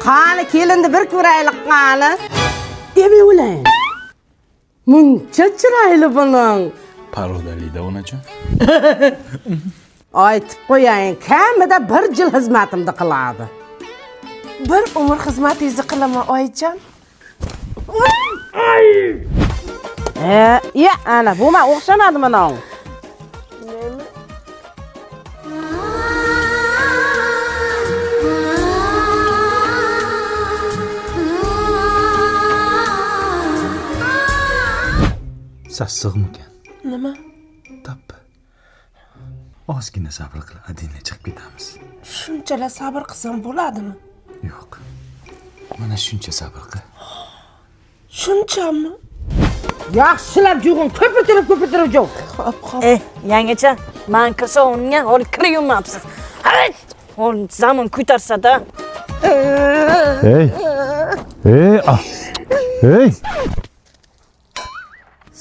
Qani kelindi bir ko'raylik qani. Demi o'layin. Muncha chiroyli buning. Parodalida onajon. Aytib qo'ying, kamida 1 yil xizmatimni qiladi. Bir umr xizmatingizni qilaman oyijon. Ya, ana bu men o'xshamadimi nong? Sassiqmikan? Nima? Tappi. Ozgina sabr qil, adina chiqib ketamiz. Shunchalar sabr qilsam bo'ladimi? Yo'q. Mana shuncha sabr qil. Shunchami? Yaxshilab jug'in, ko'pirtirib jug'. Hop. Yangacha, men kirsa unga hol kirayapsiz. Hay! Hol zamon ko'tarsa-da. Hey. Hey.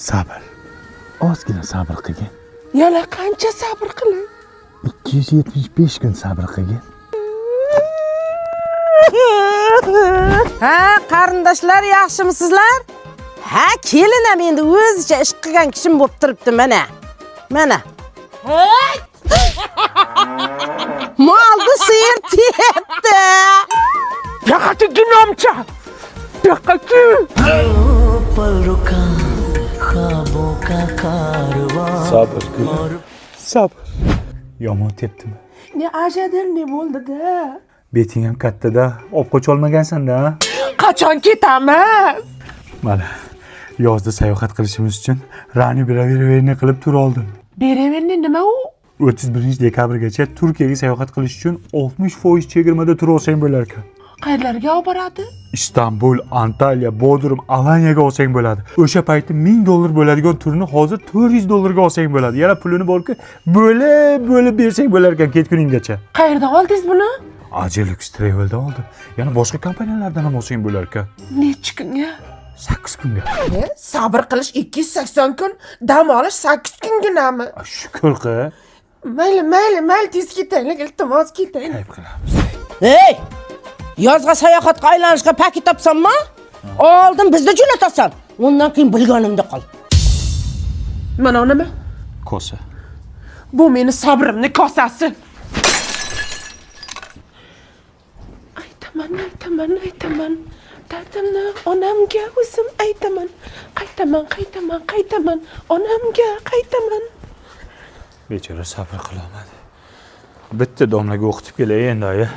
Sabr. Ozgina sabr qilgin. Yana qancha sabr qilay? 275 kun sabr qilgin. Ha, qarindoshlar yaxshimisizlar? Ha, kelinam endi o'zicha ish qilgan kishim bo'lib turibdi mana. Molni sir tepdi. Yaqati ginomcha. Yaqati. Sabr. Yomon tepdimi? Ne ajadir ne bo'ldi-da? Beting ham katta-da, o'pqoch olmagansan-da. Qachon ketamiz? Mana yozda sayohat qilishimiz uchun Rani beraverni qilib tur oldim. Beraverni nima u? 31-dekabrgacha Turkiyaga sayohat qilish uchun 60% chegirmada tur olsang bo'lar ekan. Qayerlarga olib boradi? Istanbul, Antalya, Bodrum, Alaniyaga olsang bo'ladi. O'sha paytda $1000 bo'ladigan turni hozir $400 ga olsang bo'ladi. Yana pulini borki, bo'lib bersang bo'lar ekan ketguninggacha. Qayerdan oldingiz buni? Ajelux Travel'da oldim. Yana boshqa kompaniyalardan ham olsang bo'lar ekan. Necha kunga? 8 kunga. Sabr qilish 280 kun, dam olish 8 kunginami? Shukr qil. Mayli, tez ketaylik, iltimos ketaylik. Ayb qilamiz. Hey! Yozga sayohatga aylanishga paket topsammi? Oldin bizni jo'natasan. Undan keyin bilganimda qol. Mana nima? Kosa. Bu meni sabrimni kosasi. Aytaman. Dardimni onamga o'zim aytaman. Qaytaman. Onamga qaytaman. Bechora sabr qilolmadi. Bitta domlaga o'qitib kelay endi aya.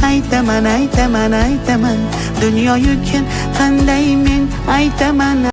Aytaman, dunyo yukin qanday men aytaman.